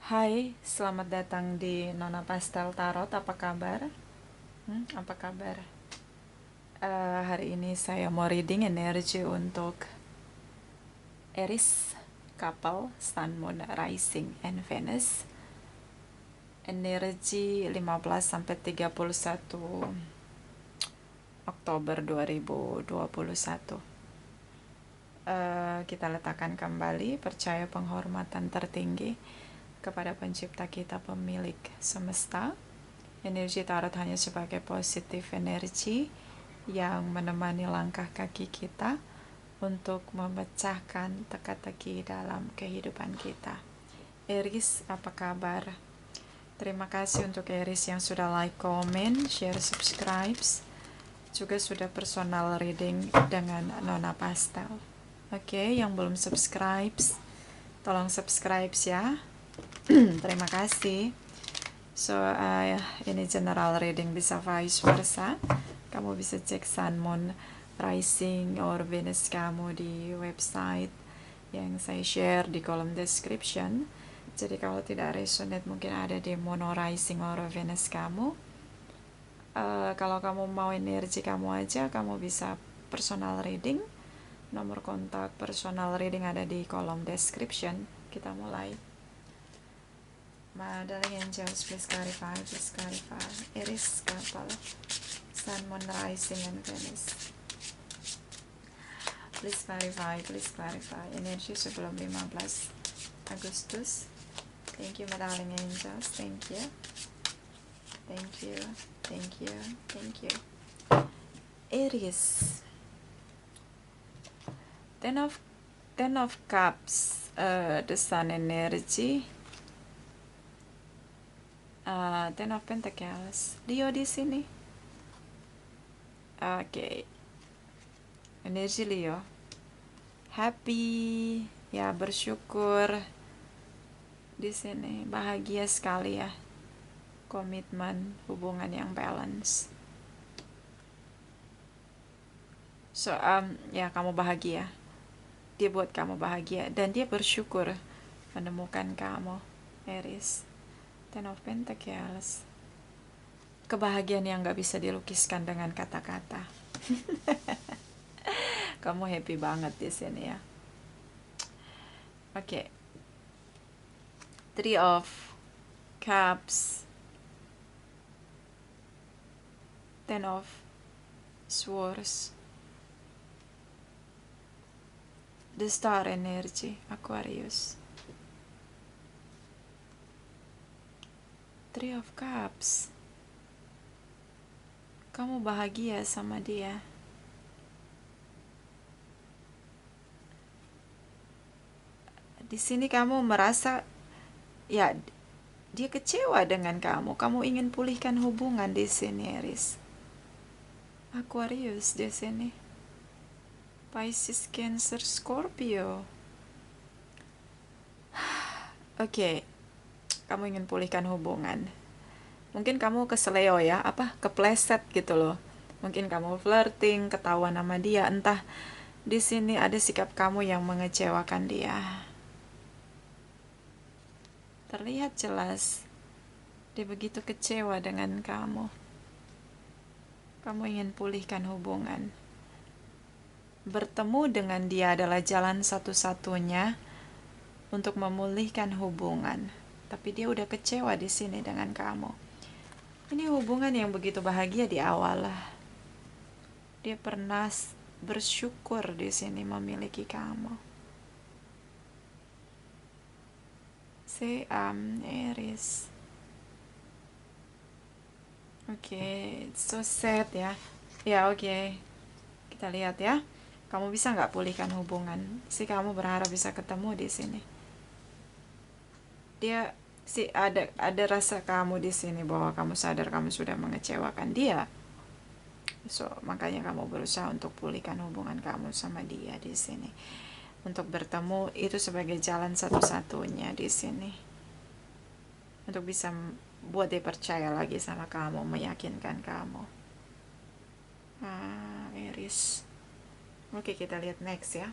Hai, selamat datang di Nona Pastel Tarot. Apa kabar? Apa kabar? Hari ini saya mau reading energi untuk Aries, couple, Sun, Moon, Rising, and Venus. Energi 15 sampai 31 Oktober 2021. Kita letakkan kembali percaya penghormatan tertinggi kepada pencipta kita, pemilik semesta. Energi tarot hanya sebagai positif energi yang menemani langkah kaki kita untuk memecahkan teka-teki dalam kehidupan kita. Aries, apa kabar? Terima kasih untuk Aries yang sudah like, comment, share, subscribe, juga sudah personal reading dengan Nona Pastel. Oke, yang belum subscribe, tolong subscribe ya. Terima kasih. So, ini general reading, bisa vice versa. Kamu bisa cek Sun, Moon, Rising, or Venus kamu di website yang saya share di kolom description. Jadi kalau tidak resonate, mungkin ada di Moon, Rising, or Venus kamu. Kalau kamu mau energi kamu aja, kamu bisa personal reading. Nomor kontak personal reading ada di kolom description. Kita mulai. My darling angels, please clarify, please clarify. Aries, couple, Sun, Moon, Rising, and Venus. Please clarify, please clarify. Energi sebelum 15 Agustus. Thank you, my darling angels. Thank you. Thank you. Thank you. Thank you. Aries. Ten of Cups, the Sun energy. Ten of Pentacles. Leo di sini. Oke. Energi Leo. Happy, ya, bersyukur di sini, bahagia sekali ya. Komitmen, hubungan yang balance. So, ya, kamu bahagia. Dia buat kamu bahagia dan dia bersyukur menemukan kamu, Aries. Ten of Pentacles. Kebahagiaan yang gak bisa dilukiskan dengan kata-kata. Kamu happy banget di sini ya. Oke. Three of Cups. Ten of Swords. The Star energy, Aquarius. Three of Cups. Kamu bahagia sama dia. Di sini kamu merasa, ya, dia kecewa dengan kamu. Kamu ingin pulihkan hubungan di sini, Aries. Aquarius di sini. Pisces, Cancer, Scorpio. Oke. Kamu ingin pulihkan hubungan. Mungkin kamu keseleo ya, kepleset gitu loh. Mungkin kamu flirting, ketahuan sama dia, entah di sini ada sikap kamu yang mengecewakan dia. Terlihat jelas dia begitu kecewa dengan kamu. Kamu ingin pulihkan hubungan. Bertemu dengan dia adalah jalan satu-satunya untuk memulihkan hubungan. Tapi dia udah kecewa di sini dengan kamu. Ini hubungan yang begitu bahagia di awal. Dia pernah bersyukur di sini memiliki kamu. Aries. Oke, so sad ya. Ya, oke. Kita lihat ya. Kamu bisa nggak pulihkan hubungan? Kamu berharap bisa ketemu di sini. Dia ada rasa kamu di sini bahwa kamu sadar kamu sudah mengecewakan dia. So, makanya kamu berusaha untuk pulihkan hubungan kamu sama dia di sini. Untuk bertemu itu sebagai jalan satu-satunya di sini. Untuk bisa buat dia percaya lagi sama kamu, meyakinkan kamu. Aries. Oke, kita lihat next ya.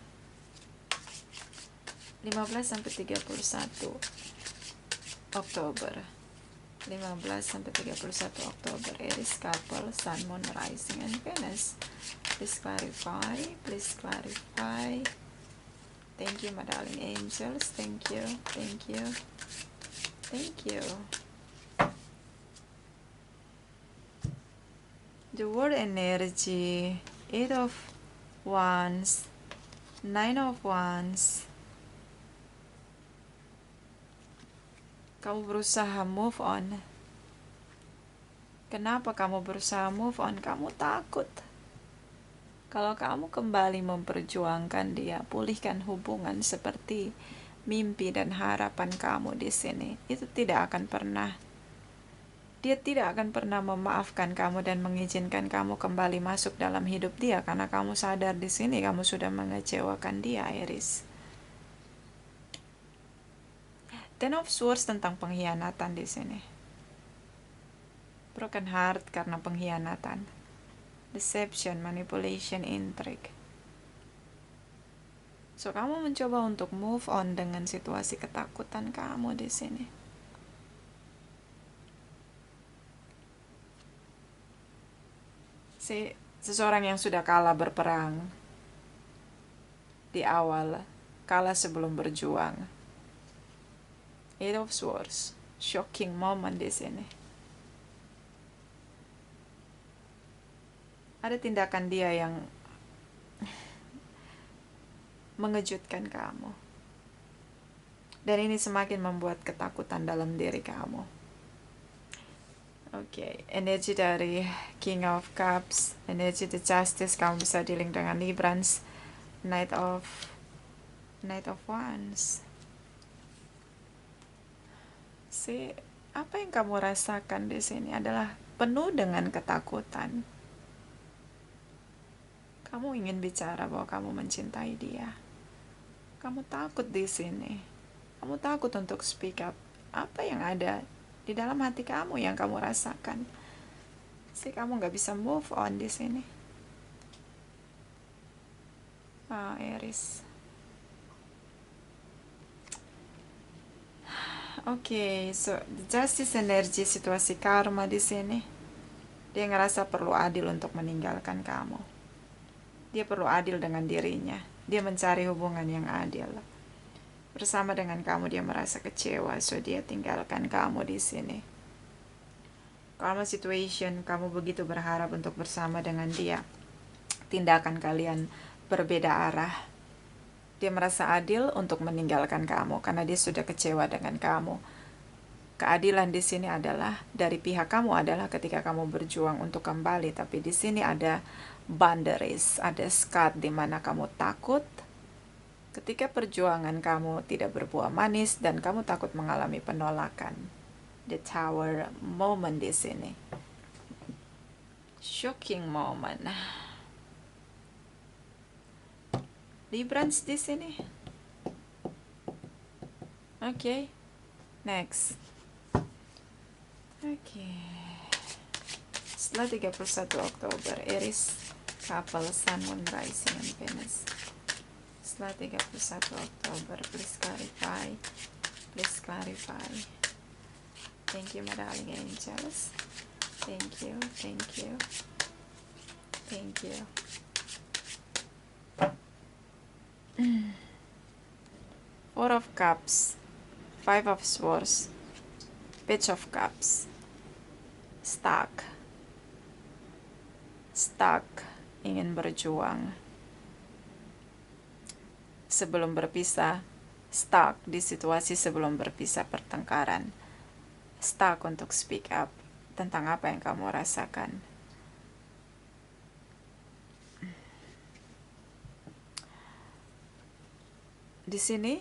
15 sampai 31. Oktober. 15 sampai 31 Oktober. Aries couple, Sun, Moon, Rising, and Venus. Please clarify. Please clarify. Thank you, my darling angels. Thank you. Thank you. Thank you. The word energy. 8 of Wands. 9 of Wands. Kamu berusaha move on. Kenapa kamu berusaha move on? Kamu takut. Kalau kamu kembali memperjuangkan dia, pulihkan hubungan seperti mimpi dan harapan kamu di sini, itu tidak akan pernah. Dia tidak akan pernah memaafkan kamu dan mengizinkan kamu kembali masuk dalam hidup dia karena kamu sadar di sini kamu sudah mengecewakan dia, Aries. Ten of Swords tentang pengkhianatan di sini. Broken heart karena pengkhianatan. Deception, manipulation, intrigue. So, kamu mencoba untuk move on dengan situasi ketakutan kamu di sini. Seseorang yang sudah kalah berperang di awal, kalah sebelum berjuang. Eight of Swords, shocking moment di sini. Ada tindakan dia yang mengejutkan kamu. Dan ini semakin membuat ketakutan dalam diri kamu. Oke, energi dari King of Cups, energi the Justice, kamu bisa dealing dengan Librans, Knight of Wands. Apa yang kamu rasakan di sini adalah penuh dengan ketakutan. Kamu ingin bicara bahwa kamu mencintai dia. Kamu takut di sini. Kamu takut untuk speak up. Apa yang ada di dalam hati kamu yang kamu rasakan? Kamu nggak bisa move on di sini. Aries. Oke, so the Justice energy, situasi karma di sini. Dia ngerasa perlu adil untuk meninggalkan kamu. Dia perlu adil dengan dirinya. Dia mencari hubungan yang adil. Bersama dengan kamu dia merasa kecewa, so dia tinggalkan kamu di sini. Karma situation, kamu begitu berharap untuk bersama dengan dia. Tindakan kalian berbeda arah. Dia merasa adil untuk meninggalkan kamu karena dia sudah kecewa dengan kamu. Keadilan di sini adalah dari pihak kamu adalah ketika kamu berjuang untuk kembali, tapi di sini ada boundaries, ada skat di mana kamu takut ketika perjuangan kamu tidak berbuah manis dan kamu takut mengalami penolakan. The Tower moment di sini. Shocking moment. Librans di sini. Oke. Next. Oke. Setelah 31 Oktober, Aries couple, Sun, Moon, Rising, and Venus. Setelah 31 Oktober, please clarify. Please clarify. Thank you, my darling angels. Thank you, thank you. Thank you. Four of Cups, Five of Swords, Page of Cups. Stuck, ingin berjuang. Sebelum berpisah, stuck di situasi sebelum berpisah pertengkaran. Stuck untuk speak up tentang apa yang kamu rasakan. Di sini,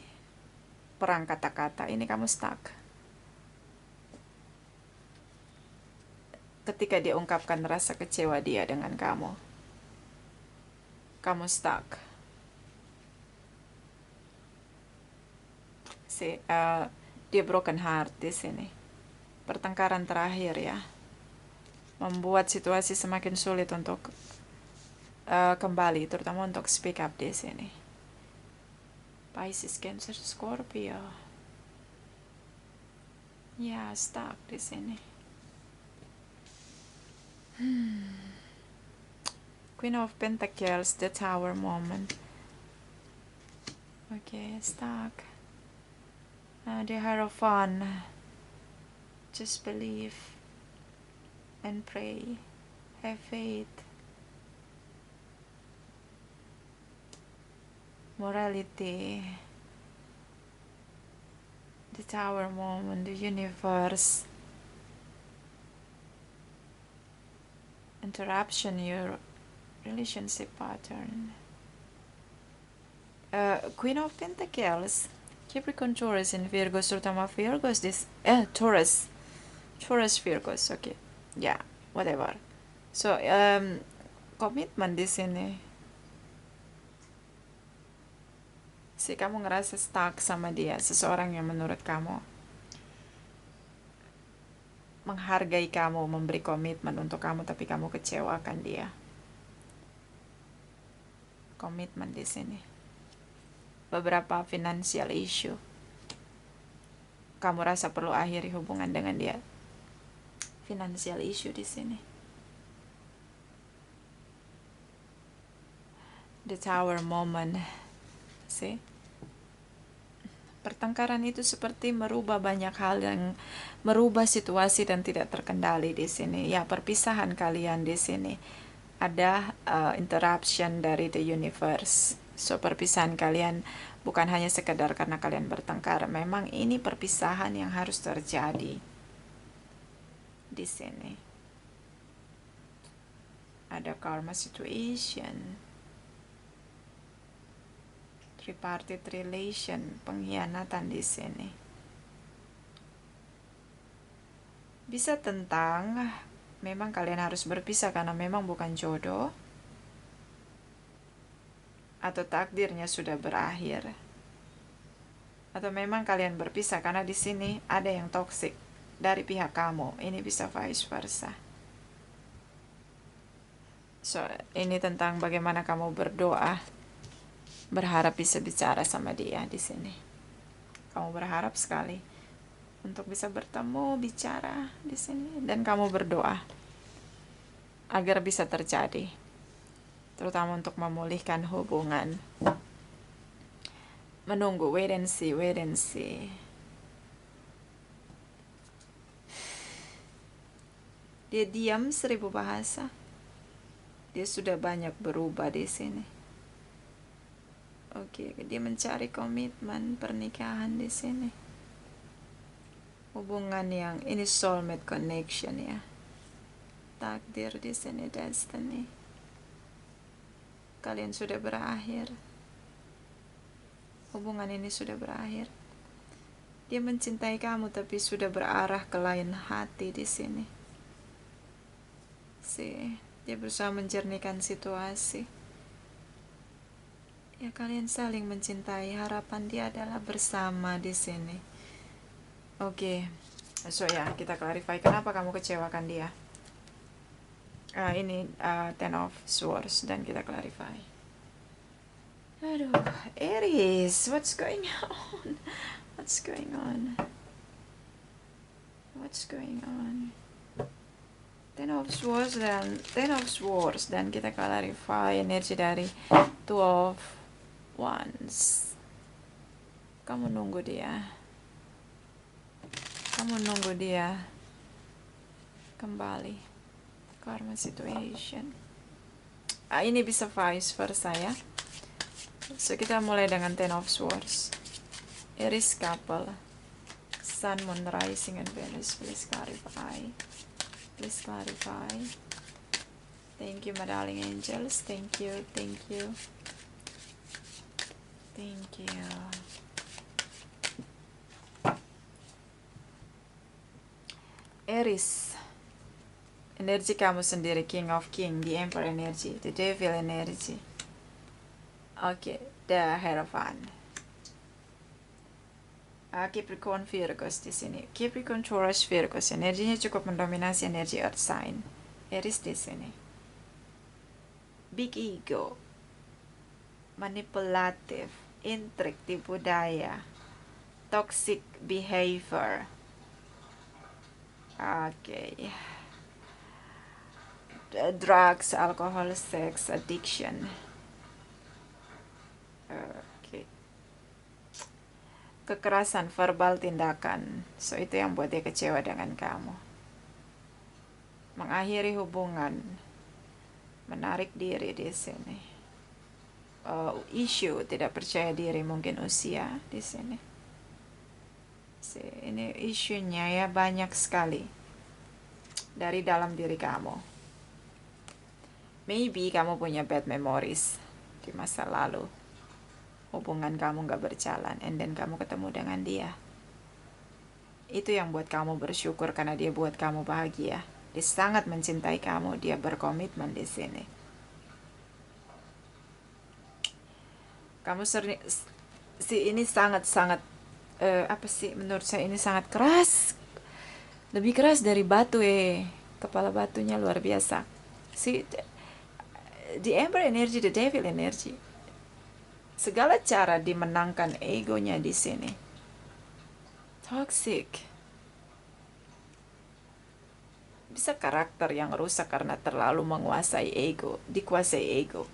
perang kata-kata, ini kamu stuck. Ketika dia ungkapkan rasa kecewa dia dengan kamu stuck. Dia broken heart di sini. Pertengkaran terakhir ya, membuat situasi semakin sulit untuk kembali, terutama untuk speak up di sini. Pisces, Cancer, Scorpio. Ya, stuck di sini. Queen of Pentacles, the Tower moment. Okay, stuck. The Hierophant. Just believe and pray. Have faith. Morality. The Tower moment, the universe. Interruption, your relationship pattern. Queen of Pentacles, Capricorn, Taurus, and Virgos, terutama Virgos Taurus, Virgos, okay, ya, yeah, whatever. So, komitmen di sini. Si kamu ngerasa stuck sama dia, seseorang yang menurut kamu menghargai kamu, memberi komitmen untuk kamu, tapi kamu kecewakan dia. Komitmen di sini. Beberapa financial issue. Kamu rasa perlu akhiri hubungan dengan dia. Financial issue di sini. The Tower moment. See? Pertengkaran itu seperti merubah banyak hal, yang merubah situasi dan tidak terkendali di sini. Ya, perpisahan kalian di sini. Ada interruption dari the universe. So, perpisahan kalian bukan hanya sekedar karena kalian bertengkar. Memang ini perpisahan yang harus terjadi di sini. Ada karma situation. Tripartite relation, pengkhianatan di sini. Bisa tentang memang kalian harus berpisah karena memang bukan jodoh, atau takdirnya sudah berakhir, atau memang kalian berpisah karena di sini ada yang toksik dari pihak kamu. Ini bisa vice versa. So, ini tentang bagaimana kamu berdoa, berharap bisa bicara sama dia di sini. Kamu berharap sekali untuk bisa bertemu, bicara di sini, dan kamu berdoa agar bisa terjadi, terutama untuk memulihkan hubungan. Menunggu, wait and see, wait and see. Dia diam 1000 bahasa. Dia sudah banyak berubah di sini. Oke, dia mencari komitmen pernikahan di sini. Hubungan yang ini soulmate connection ya. Takdir di sini, destiny. Kalian sudah berakhir. Hubungan ini sudah berakhir. Dia mencintai kamu tapi sudah berarah ke lain hati di sini. Dia berusaha menjernihkan situasi. Ya, kalian saling mencintai. Harapan dia adalah bersama di sini. Oke. So ya, kita clarify kenapa kamu kecewakan dia. Ini Ten of Swords, dan kita clarify. Aduh, Aries, what's going on? What's going on? What's going on? Ten of Swords dan kita clarify energi dari Two of Wands. Kamu nunggu dia. Kamu nunggu dia kembali. Karma situation. Ini bisa vice versa ya. So, kita mulai dengan Ten of Swords. Aries couple. Sun, Moon, Rising, and Venus. Please clarify. Please clarify. Thank you, my darling angels. Thank you, thank you. Thank you. Aries. Energi kamu sendiri, King of King, the Emperor energy, the Devil energy. Oke, the Hierophant. Capricorn, Virgos di sini. Capricorn, Taurus, Virgos. Energinya cukup mendominasi energi Earth sign. Aries di sini. Big ego, manipulative, intrigue, tipu daya, toxic behavior. Oke. Drugs, alcohol, sex, addiction. Oke. Kekerasan verbal, tindakan. So itu yang buat dia kecewa dengan kamu. Mengakhiri hubungan, menarik diri di sini. Isu tidak percaya diri, mungkin usia di sini. Ini isunya ya banyak sekali dari dalam diri kamu. Maybe kamu punya bad memories di masa lalu. Hubungan kamu gak berjalan, and then kamu ketemu dengan dia. Itu yang buat kamu bersyukur karena dia buat kamu bahagia. Dia sangat mencintai kamu, dia berkomitmen di sini. Kamu sering ini sangat-sangat menurut saya ini sangat keras. Lebih keras dari batu kepala batunya luar biasa. The Emperor energy, the Devil energy. Segala cara dimenangkan egonya di sini. Toxic. Bisa karakter yang rusak karena terlalu menguasai ego, dikuasai ego.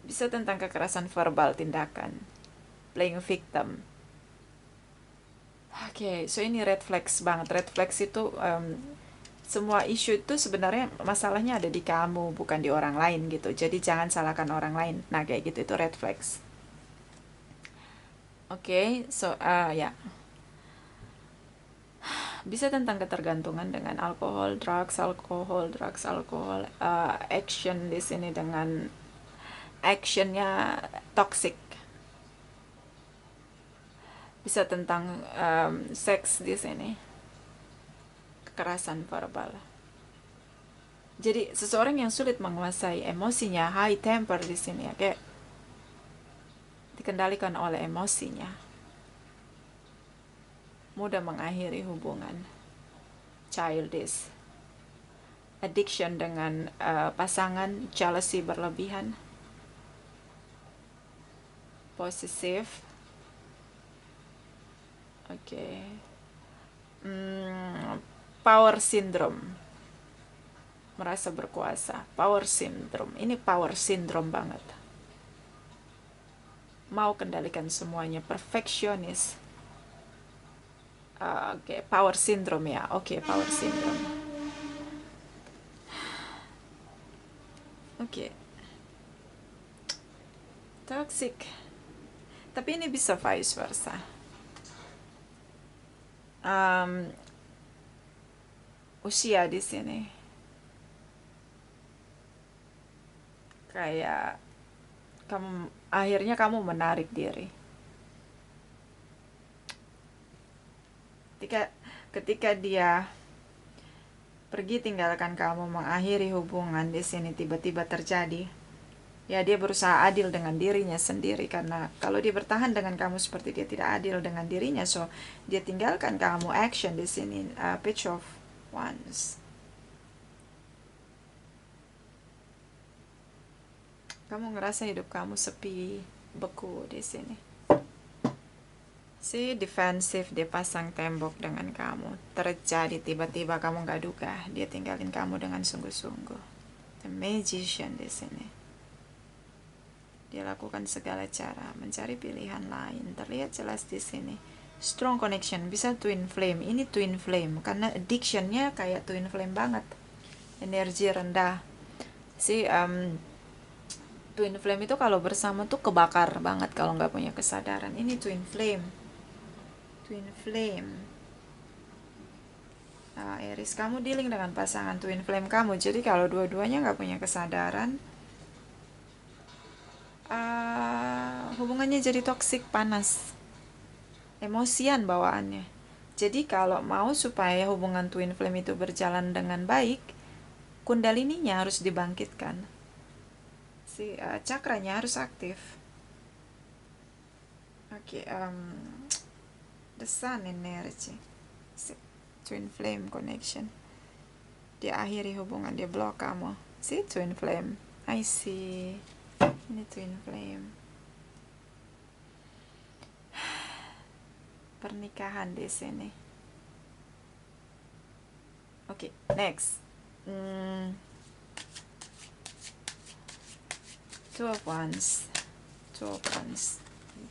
Bisa tentang kekerasan verbal, tindakan, playing victim. Oke, so ini red flags banget. Red flags itu semua isu itu sebenarnya masalahnya ada di kamu, bukan di orang lain gitu. Jadi jangan salahkan orang lain. Nah kayak gitu, itu red flags. Oke, so ya. Bisa tentang ketergantungan dengan alkohol, drugs, action di sini dengan actionnya toxic. Bisa tentang seks di sini, kekerasan verbal. Jadi seseorang yang sulit menguasai emosinya, high temper di sini ya, kayak dikendalikan oleh emosinya, mudah mengakhiri hubungan, childish, addiction dengan pasangan, jealousy berlebihan, possessive. Oke. Power syndrome, merasa berkuasa, power syndrome. Ini power syndrome banget. Mau kendalikan semuanya, perfeksionis. Oke, power syndrome ya. Oke, power syndrome. Oke. Toxic. Tapi ini bisa vice versa. Usia di sini. Kayak akhirnya kamu menarik diri. Ketika dia pergi tinggalkan kamu, mengakhiri hubungan di sini, tiba-tiba terjadi. Ya dia berusaha adil dengan dirinya sendiri, karena kalau dia bertahan dengan kamu seperti dia tidak adil dengan dirinya, so dia tinggalkan kamu. Action di sini, Page of Wands. Kamu ngerasa hidup kamu sepi, beku di sini. Si defensif, dia pasang tembok dengan kamu. Terjadi tiba-tiba, kamu gak duga, dia tinggalin kamu dengan sungguh-sungguh. The Magician di sini. Dia lakukan segala cara mencari pilihan lain. Terlihat jelas di sini. Strong connection, bisa twin flame. Ini twin flame karena addictionnya kayak twin flame banget. Energi rendah. Twin flame itu kalau bersama tuh kebakar banget kalau nggak punya kesadaran. Ini twin flame. Twin flame. Aries, kamu dealing dengan pasangan twin flame kamu. Jadi kalau dua-duanya nggak punya kesadaran, hubungannya jadi toksik, panas, emosian bawaannya. Jadi kalau mau supaya hubungan twin flame itu berjalan dengan baik, kundalininya harus dibangkitkan. Cakranya harus aktif. Oke, the sun energy, twin flame connection. Dia akhiri hubungan, dia block kamu. Twin flame, I see. Ini twin flame. Pernikahan di sini. Oke, next. Two of Wands.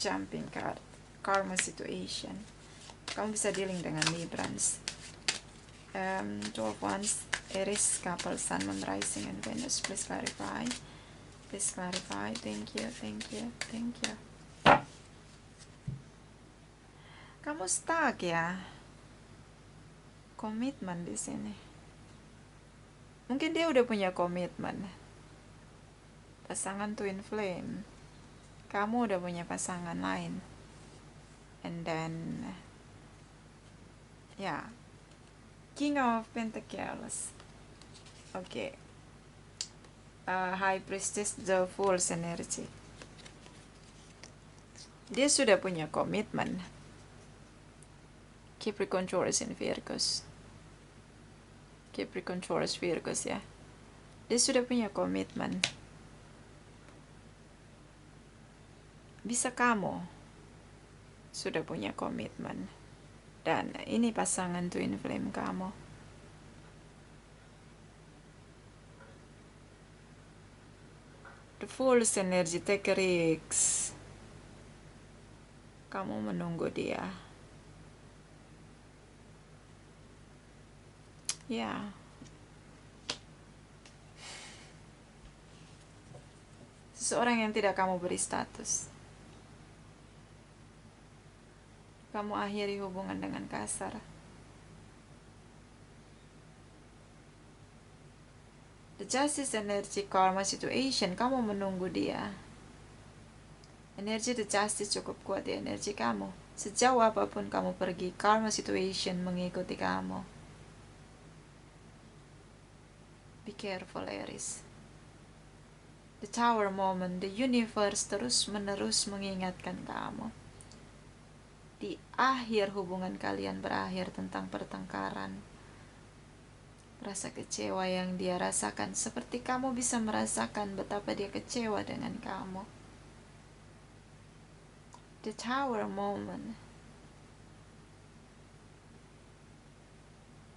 Jumping card. Karma situation. Kamu bisa dealing dengan Librans. Two of Wands, Aries, couple, Sun, Moon, Rising, and Venus. Please clarify. Thank you. Kamu stuck ya. Komitmen di sini. Mungkin dia udah punya komitmen. Pasangan twin flame. Kamu udah punya pasangan lain. And then King of Pentacles. Oke. High Priestess, the Fool's energy. Dia sudah punya komitmen. Capricorn, Taurus, and Virgos. Capricorn, Taurus, Virgos ya. Dia sudah punya komitmen. Bisa kamu sudah punya komitmen. Dan ini pasangan twin flame kamu. The Fool's energy, take a risk. Kamu menunggu dia. Ya. Seseorang yang tidak kamu beri status. Kamu akhiri hubungan dengan kasar. The Justice energy, karma situation, kamu menunggu dia. Energi The Justice cukup kuat di energi kamu. Sejauh apapun kamu pergi, karma situation mengikuti kamu. Be careful, Aries. The Tower moment, the universe terus-menerus mengingatkan kamu. Di akhir hubungan kalian berakhir tentang pertengkaran. Rasa kecewa yang dia rasakan, seperti kamu bisa merasakan betapa dia kecewa dengan kamu. The Tower moment.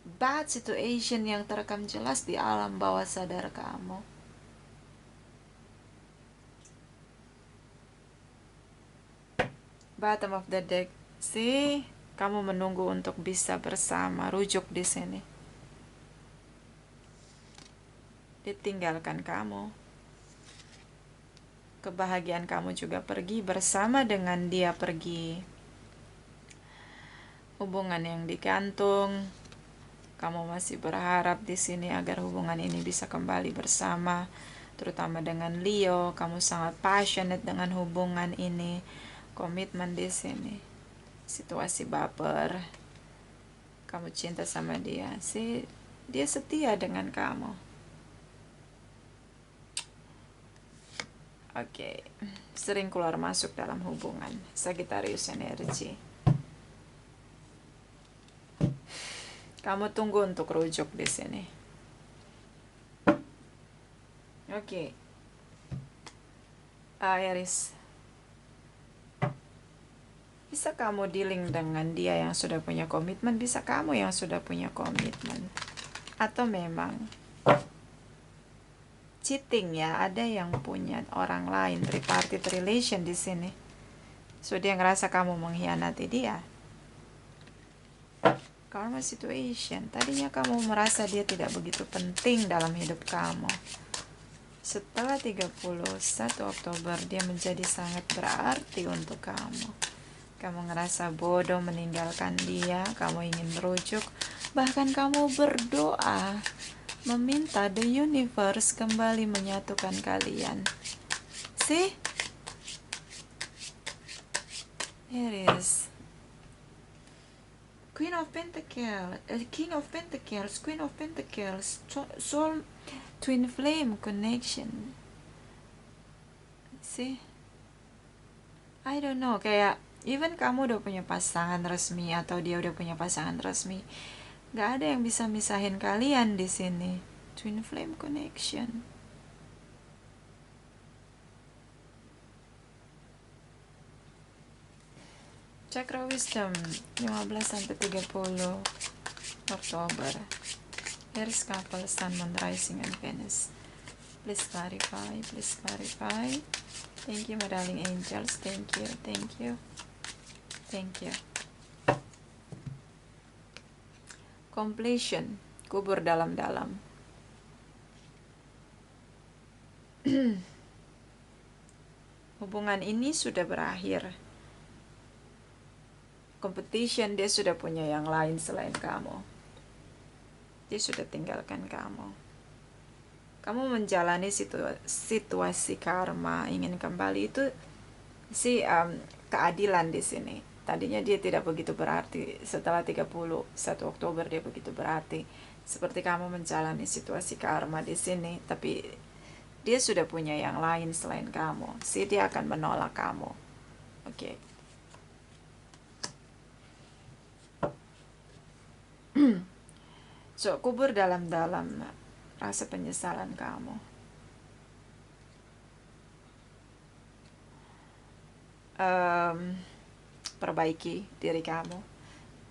Bad situation yang terekam jelas di alam bawah sadar kamu. Bottom of the deck. Kamu menunggu untuk bisa bersama. Rujuk di sini. Ditinggalkan kamu. Kebahagiaan kamu juga pergi bersama dengan dia pergi. Hubungan yang digantung. Kamu masih berharap di sini agar hubungan ini bisa kembali bersama, terutama dengan Leo. Kamu sangat passionate dengan hubungan ini. Komitmen di sini. Situasi baper. Kamu cinta sama dia. Dia setia dengan kamu. Oke. Sering keluar masuk dalam hubungan. Sagittarius energy. Kamu tunggu untuk rujuk di sini. Oke. Aries. Bisa kamu dealing dengan dia yang sudah punya komitmen, bisa kamu yang sudah punya komitmen. Atau memang cheating ya, ada yang punya orang lain, tripartite relation di sini. So dia ngerasa kamu mengkhianati dia. Karma situation, tadinya kamu merasa dia tidak begitu penting dalam hidup kamu. Setelah 31 Oktober dia menjadi sangat berarti untuk kamu. Kamu ngerasa bodoh meninggalkan dia, kamu ingin merujuk, bahkan kamu berdoa, meminta the universe kembali menyatukan kalian. Aries. Queen of Pentacles, King of Pentacles, Queen of Pentacles, Soul, Twin Flame connection. I don't know, kayak even kamu udah punya pasangan resmi atau dia udah punya pasangan resmi, gak ada yang bisa misahin kalian di sini. Twin flame connection. Chakra wisdom 15 sampai 30 Oktober. Aries couple, Sun, Moon, Rising, and Venus. Please clarify, please clarify. Thank you, my darling angels. Thank you, thank you, thank you. Completion, kubur dalam-dalam. Hubungan ini sudah berakhir. Competition, dia sudah punya yang lain selain kamu. Dia sudah tinggalkan kamu. Kamu menjalani situasi karma, ingin kembali, itu keadilan di sini. Tadinya dia tidak begitu berarti, setelah 31 Oktober dia begitu berarti. Seperti kamu menjalani situasi karma di sini, tapi dia sudah punya yang lain selain kamu. Dia akan menolak kamu. Oke. So, kubur dalam-dalam rasa penyesalan kamu. Perbaiki diri kamu.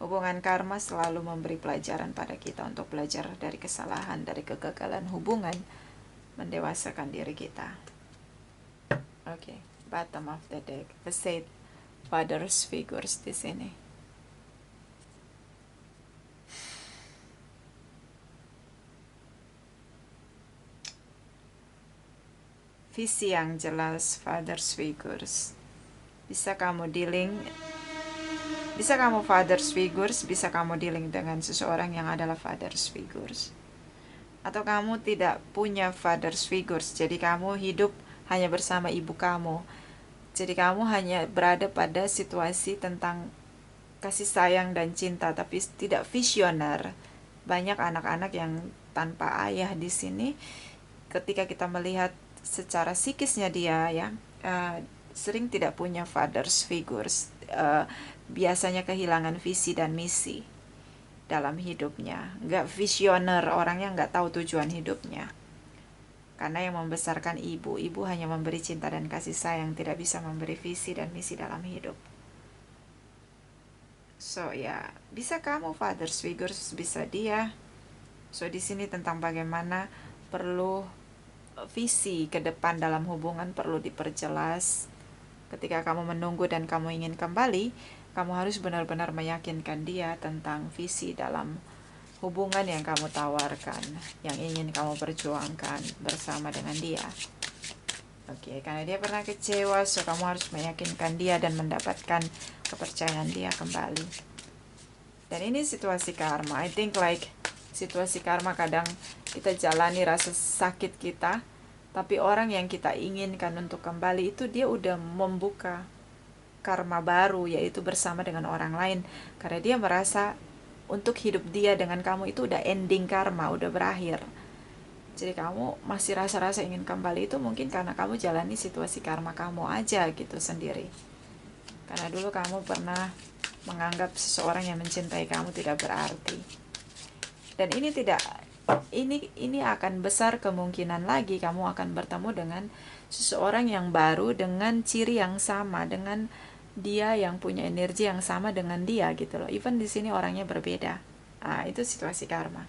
Hubungan karma selalu memberi pelajaran pada kita untuk belajar dari kesalahan, dari kegagalan hubungan, mendewasakan diri kita. Oke, bottom of the deck, the said father's figures di sini. Visi yang jelas, father's figures. Bisa kamu father's figures, bisa kamu dealing dengan seseorang yang adalah father's figures. Atau kamu tidak punya father's figures, jadi kamu hidup hanya bersama ibu kamu. Jadi kamu hanya berada pada situasi tentang kasih sayang dan cinta, tapi tidak visioner. Banyak anak-anak yang tanpa ayah di sini. Ketika kita melihat secara psikisnya dia ya, sering tidak punya father's figures, biasanya kehilangan visi dan misi dalam hidupnya, nggak visioner, orangnya nggak tahu tujuan hidupnya. Karena yang membesarkan ibu hanya memberi cinta dan kasih sayang, tidak bisa memberi visi dan misi dalam hidup. So ya, bisa kamu father's figures, bisa dia. So di sini tentang bagaimana perlu visi ke depan dalam hubungan perlu diperjelas. Ketika kamu menunggu dan kamu ingin kembali, kamu harus benar-benar meyakinkan dia tentang visi dalam hubungan yang kamu tawarkan, yang ingin kamu perjuangkan bersama dengan dia. Oke, karena dia pernah kecewa, so kamu harus meyakinkan dia dan mendapatkan kepercayaan dia kembali. Dan ini situasi karma. I think like situasi karma, kadang kita jalani rasa sakit kita, tapi orang yang kita inginkan untuk kembali itu dia udah membuka karma baru, yaitu bersama dengan orang lain. Karena dia merasa untuk hidup dia dengan kamu itu udah ending karma, udah berakhir. Jadi kamu masih rasa-rasa ingin kembali itu mungkin karena kamu jalani situasi karma kamu aja gitu sendiri. Karena dulu kamu pernah menganggap seseorang yang mencintai kamu tidak berarti. Dan ini akan besar kemungkinan lagi kamu akan bertemu dengan seseorang yang baru dengan ciri yang sama, dengan dia yang punya energi yang sama dengan dia gitu loh. Even di sini orangnya berbeda. Itu situasi karma.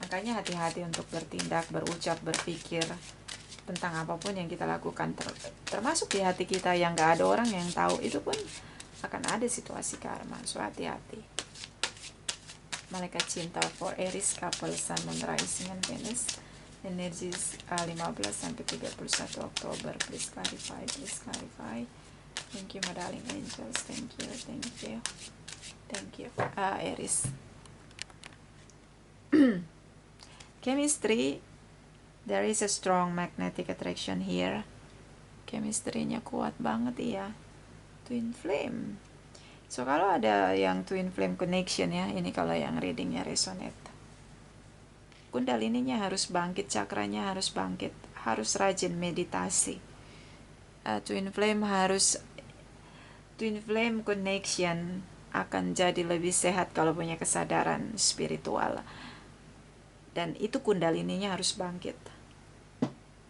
Makanya hati-hati untuk bertindak, berucap, berpikir tentang apapun yang kita lakukan, termasuk di hati kita yang gak ada orang yang tahu, itu pun akan ada situasi karma. So hati-hati. Malaikat cinta for Aries couple, Sun, Moon, Rising, and Venus. Energies 15 sampai 31 Oktober. Please clarify, please clarify. Thank you, my darling angels. Thank you, thank you, thank you. Aries. Chemistry, there is a strong magnetic attraction here. Chemistry-nya kuat banget ya. Twin flame. So kalau ada yang twin flame connection ya, ini kalau yang readingnya resonate, kundalininya harus bangkit, cakranya harus bangkit, harus rajin meditasi. Twin flame connection akan jadi lebih sehat kalau punya kesadaran spiritual. Dan itu kundalininya harus bangkit,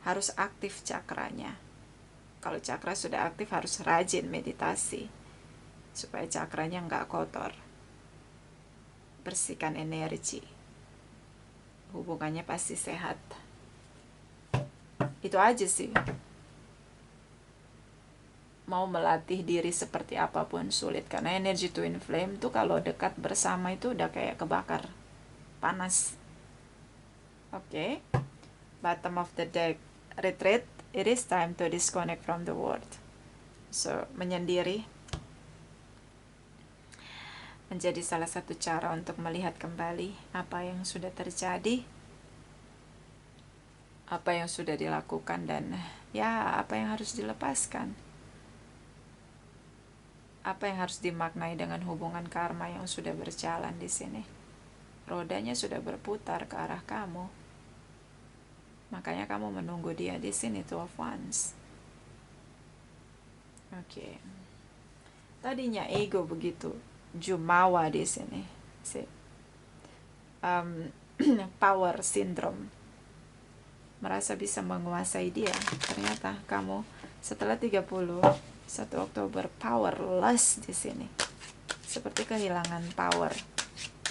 harus aktif cakranya. Kalau cakra sudah aktif, harus rajin meditasi supaya cakranya nggak kotor. Bersihkan energi. hubungannya pasti sehat. Itu aja sih. Mau melatih diri seperti apapun sulit, karena energi twin flame tuh kalau dekat bersama itu udah kayak kebakar, panas. Oke. Bottom of the deck, retreat. It is time to disconnect from the world. So, menyendiri menjadi salah satu cara untuk melihat kembali apa yang sudah terjadi, apa yang sudah dilakukan, dan ya apa yang harus dilepaskan, apa yang harus dimaknai dengan hubungan karma yang sudah berjalan di sini. Rodanya sudah berputar ke arah kamu, makanya kamu menunggu dia di sini. Two of Wands. Oke. Tadinya ego begitu jumawa di sini. Power syndrome, merasa bisa menguasai dia. Ternyata kamu setelah 31 Oktober powerless di sini. Seperti kehilangan power,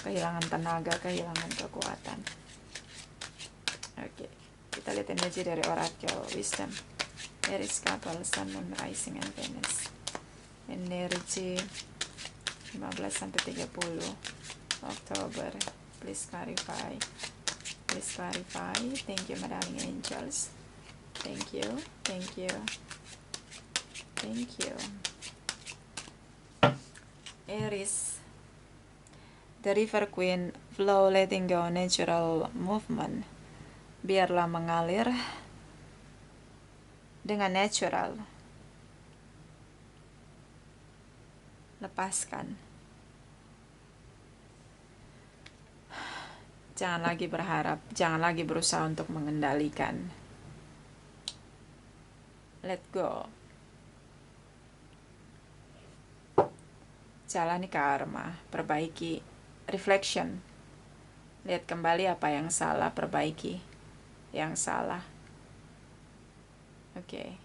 kehilangan tenaga, kehilangan kekuatan. Oke. Kita lihat energi dari Oracle Wisdom. Aries, Couple, Sun, Moon, Rising, and Venus. Energi 15-30 Oktober. Please clarify. Please clarify. Thank you, my darling angels. Thank you. Thank you. Thank you. Aries. The River Queen. Flow, letting go, natural movement. Biarlah mengalir dengan natural. Lepaskan. Jangan lagi berharap, jangan lagi berusaha untuk mengendalikan. Let go. Jalani karma, perbaiki, reflection. Lihat kembali apa yang salah, perbaiki yang salah. Oke.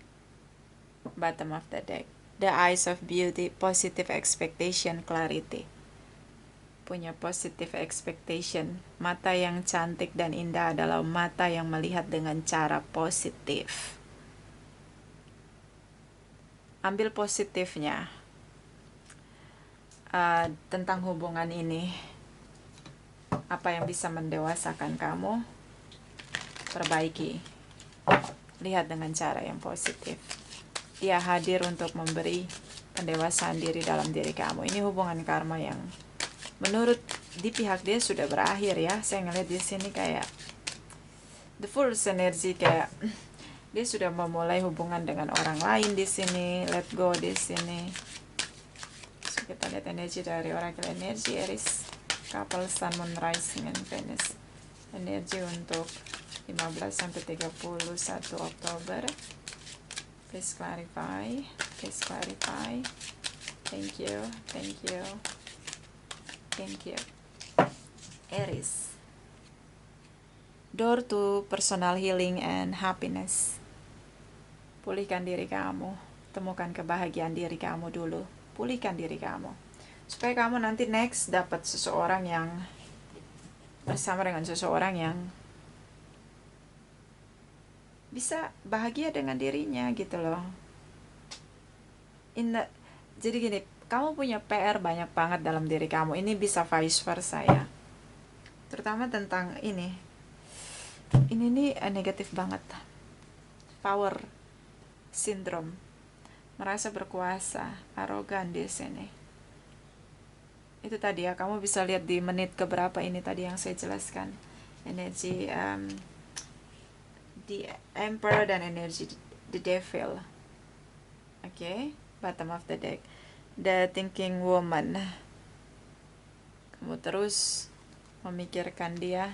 Bottom of the deck. The eyes of beauty, positive expectation, clarity. Punya positive expectation. Mata yang cantik dan indah adalah mata yang melihat dengan cara positif. Ambil positifnya tentang hubungan ini. Apa yang bisa mendewasakan kamu, perbaiki. Lihat dengan cara yang positif. Dia hadir untuk memberi pendewasaan diri dalam diri kamu. Ini hubungan karma yang menurut di pihak dia sudah berakhir ya. Saya ngeliat di sini kayak the Fool's energy, kayak dia sudah memulai hubungan dengan orang lain di sini. Let go di sini. So, kita lihat energi dari Oracle energi Aries, Couple, Sun, Moon, Rising, and Venus. Energi untuk 15-31 Oktober. Please clarify. Please clarify. Thank you. Thank you. Thank you. Aries. Door to personal healing and happiness. Pulihkan diri kamu. Temukan kebahagiaan diri kamu dulu. Pulihkan diri kamu. Supaya kamu nanti next dapat seseorang yang bersama dengan seseorang yang bisa bahagia dengan dirinya gitu loh. Jadi gini, kamu punya PR banyak banget dalam diri kamu. Ini bisa vice versa ya. Terutama tentang ini. Ini nih negatif banget. Power syndrome. Merasa berkuasa, arogan di sini. Itu tadi ya, kamu bisa lihat di menit keberapa ini tadi yang saya jelaskan. Energi the Emperor dan energi the Devil. Oke, bottom of the deck. The Thinking Woman. Kamu terus memikirkan dia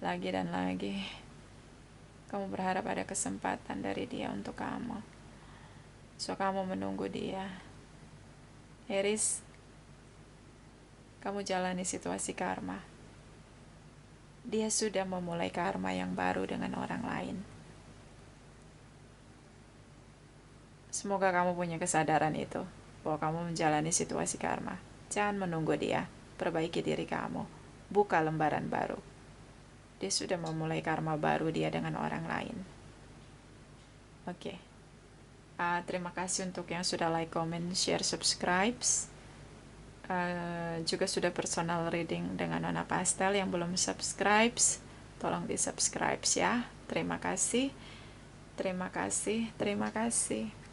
lagi dan lagi. Kamu berharap ada kesempatan dari dia untuk kamu. So, kamu menunggu dia. Aries, kamu jalani situasi karma. Dia sudah memulai karma yang baru dengan orang lain. Semoga kamu punya kesadaran itu, bahwa kamu menjalani situasi karma. Jangan menunggu dia, perbaiki diri kamu, buka lembaran baru. dia sudah memulai karma baru dia dengan orang lain. Oke. Terima kasih untuk yang sudah like, comment, share, subscribe. Juga sudah personal reading dengan Nona Pastel. Yang belum subscribe, tolong di subscribe ya. Terima kasih. Terima kasih. Terima kasih.